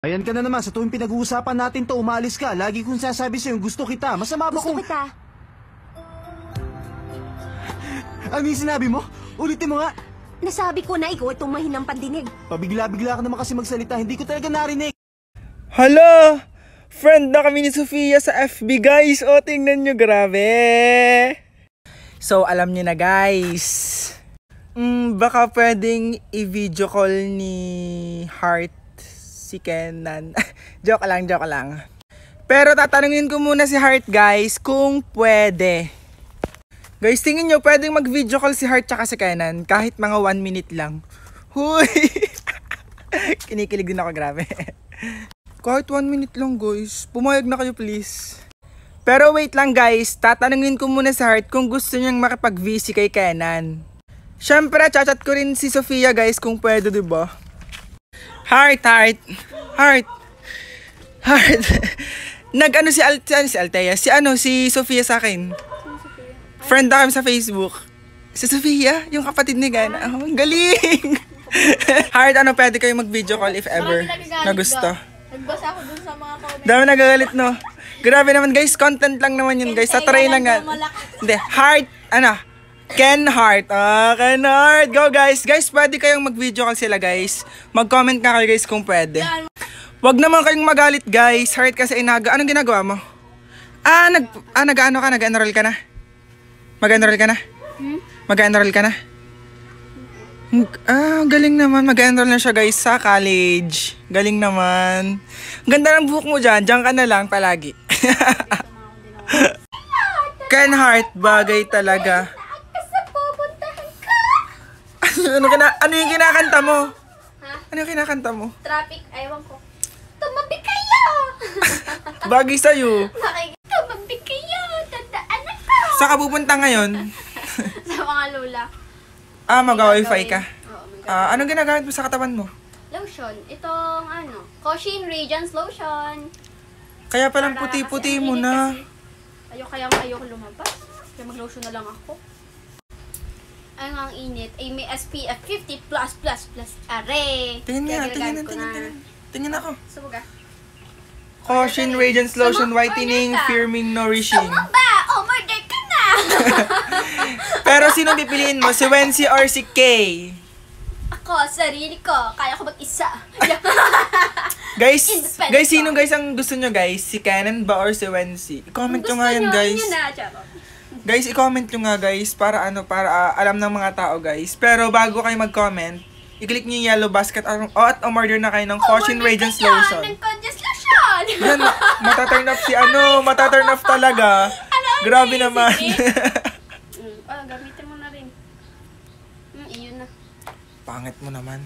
Ayan ka na naman, sa tuwing pinag-uusapan natin to, umalis ka. Lagi kong sasabi sa'yo, gusto kita. Masama ba Gusto kung... kita. Ano yung sinabi mo? Ulitin mo nga. Nasabi ko na ikaw itong mahinang pandinig. Pabigla-bigla ka naman kasi magsalita, hindi ko talaga narinig. Hala! Friend na kami ni Sofia sa FB, guys. O, tingnan nyo, grabe. So, alam nyo na, guys. Baka pwedeng i-video call ni Heart si Kenan. Joke lang. Pero tatanungin ko muna si Heart, guys, kung pwede. Guys, tingin nyo, pwedeng mag-video call si Heart tsaka si Kenan kahit mga 1 minute lang. Huy! Kinikilig din ako, grabe. Kahit 1 minute lang, guys. Pumayag na kayo, please. Pero wait lang, guys. Tatanungin ko muna si Heart kung gusto niyang makipag-VC kay Kenan. Siyempre, chat ko rin si Sofia, guys, kung pwede, diba? Heart. Nag-ano si Althea? Si Sofia sa akin. Friend na kami sa Facebook. Si Sofia, yung kapatid ni Gana. Oh, galing! Heart, ano, pwede kayo mag-video call if ever na gusto. Nagbasa ako dun sa mga comments. Dami nagagalit, no? Grabe naman, guys. Content lang naman yun, guys. Sa-try lang nga. Hindi, Heart, Ken Heart. Ken Heart. Go, guys. Guys, pwede kayong mag-video call sila, guys. Mag-comment ka kayo, guys, kung pwede. Wag naman kayong magalit, guys. Heart kasi anong ginagawa mo? Nag-ano ka? Nag-enroll ka na? Mag-enroll ka na? Mag-enroll ka na? Galing naman. Mag-enroll na siya, guys, sa college. Galing naman. Ganda ng buhok mo dyan. Diyan ka na lang palagi. Ken Heart, bagay talaga. Ano yung kinakanta mo? Ha? Ano yung kinakanta mo? Traffic, aywan ko. Tumabi kayo! Bagay sa'yo. Tumabi kayo! Tandaan ako! Saan ka pupunta ngayon? Sa mga lola. Mag-wifi ka. Oo, Anong ginagamit mo sa katawan mo? lotion. Itong Caution Radiance Lotion. Kaya palang Para puti-puti kasi mo ang na. init kasi. Ayoko lumabas. Kaya mag-lotion na lang ako. Ay, ang init. Ay, may SPF 50++++. Are! Tingin nga, Kaya ginagamit ko na. tingin ako. Subuga. Caution Radiance Lotion Whitening Firming Nourishing. Sumaba! Order ka na! Pero sino pipiliin mo? Si Wency or si Kay? Ako, sarili ko. Kaya ko mag-isa. Guys, Independent sino ko. guys ang gusto nyo, guys? Si Kenan ba or si Wency? I-comment nyo nga yan, guys. Gusto nyo, yun na, charot. Guys, i-comment nyo nga, guys, para alam ng mga tao, guys. Pero bago kayo mag-comment, i-click nyo yung yellow basket at umorder na kayo ng Caution Radiance Lotion. Ng Condiance Lotion! Yan, mataturn off mataturn off talaga. Grabe naman. Gamitin mo na rin. Iyon na. Pangit mo naman.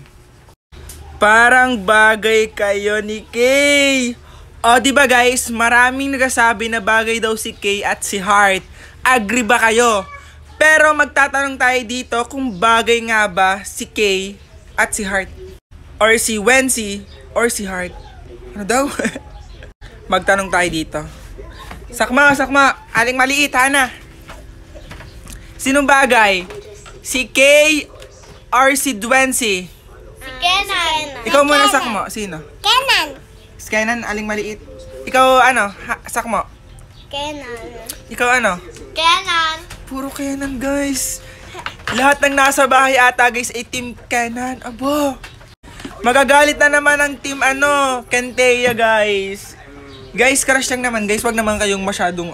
Parang bagay kayo ni Kay. Di ba guys, maraming nagsasabi na bagay daw si Kay at si Heart. Agree ba kayo? Pero magtatanong tayo dito kung bagay nga ba si Kay at si Heart. Or si Wency or si Heart. Ano daw? Magtanong tayo dito. Sakma. Aling maliit, Hana. Sinong bagay? Si Kay or si Wency? Si Kenan. Ikaw muna, Sakmo. Sino? Kenan. Si Kenan, aling maliit. Ikaw, Sakmo? Kenan. Ikaw, Kenan. Puro Kenan, guys. Lahat ng nasa bahay ata, guys, ay team Kenan. Abo. Magagalit na naman ang team, Kenteya, guys. Guys, crush lang naman, guys. Wag naman kayong masyadong,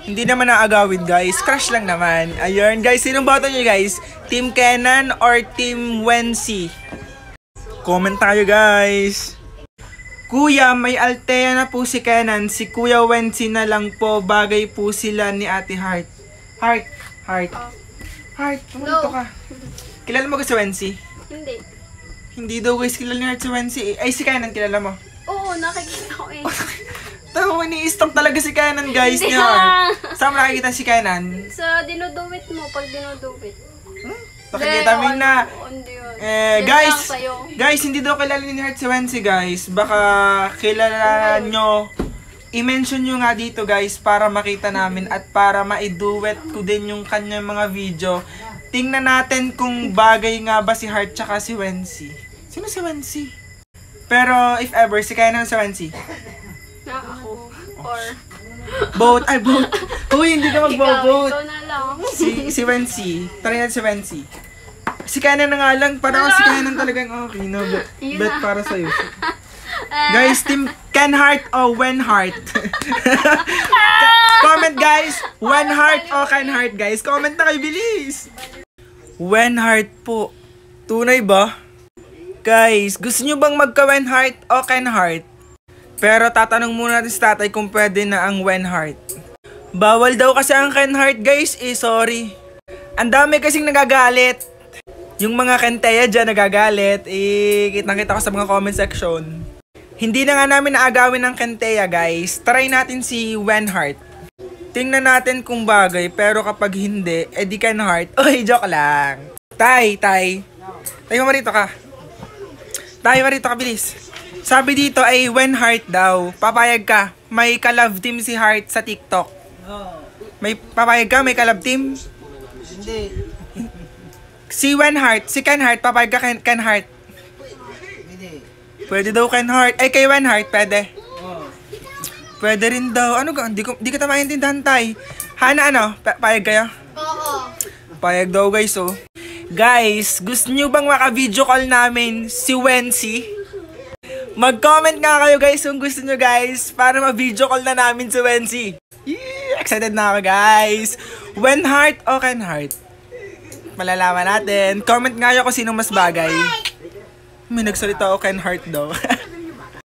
Hindi naman naagawin, guys. Crush lang naman. Ayun, guys. Sinong boto nyo, guys? Team Kenan or Team Wency? Comment tayo, guys. Kuya, may Althea na po si Kenan. Si Kuya Wency na lang po. Bagay po sila ni Ate Heart. Heart, pumunto ka. Kilala mo ka si Wency? Hindi. Hindi daw, guys. Kilala ni Heart si Wency. Ay, si Kenan, kilala mo? Oo, nakikita ko eh. Tawa, ni-stalk talaga si Kenan, guys. Hindi Ni Heart. na. Saan mo nakikita si Kenan? Sa dinuduwit mo, pag dinuduwit. Nakikita mo yun na. Hindi yun. Guys, hindi daw kilala ni Heart si Wency, guys. Baka kilala nyo. I-mention nyo nga dito, guys, para makita namin at para maiduet ko din yung kanyang mga video. Tingnan natin kung bagay nga ba si Heart tsaka si Wency. Sino si Wency? Pero if ever, si Ken o si Wency? Na ako. Or, Vote. Ay, vote. Uy, hindi ka mag-vote. ikaw na lang. Si Wency. Try natin si Wency. Si Kenan na nga lang. Parang si Kenan talagang okay. No, bet para sa'yo. Guys, team Ken Heart o Wen Heart? Comment guys. Wen Heart o Ken Heart guys. Comment na kayo, bilis. Wen Heart po. Tunay ba? Guys, gusto nyo bang magka-Wen Heart o Ken Heart? Pero tatanong muna natin sa tatay kung pwede na ang Wen Heart. Bawal daw kasi ang Ken Heart guys, sorry. Ang dami kasing nagagalit. Yung mga Kenteya dyan nagagalit, kitang-kita ko sa mga comment section. Hindi na nga namin naagawin ng Kenteya guys. Try natin si Wen Heart. Tingnan natin kung bagay, pero kapag hindi, di Ken Heart. Uy, joke lang. Tay. Tay, marito ka. Tay, marito ka, bilis. Sabi dito ay Wen Heart daw. Papayag ka. May ka-love team si Heart sa TikTok. May papayag ka? May ka-love team? Hindi. Si Wen Heart, si Ken Heart, papayag ka Ken Heart. Hindi. Pwede daw Ken Heart. Ay, kay Wen Heart, pwede. Pwede rin daw. Ano ka? Di ka ta maintindihan, tay. Hana, payag kayo? Oo. Payag daw, guys, oh. Guys, gusto nyo bang maka-video call namin si Wency? Mag-comment nga kayo, guys, kung gusto nyo, guys, para ma-video call na namin si Wency. Excited na ako, guys. Wen Heart o Ken Heart? Malalaman natin. Comment nga kayo kung sino mas bagay. May nagsalita o Ken Heart daw.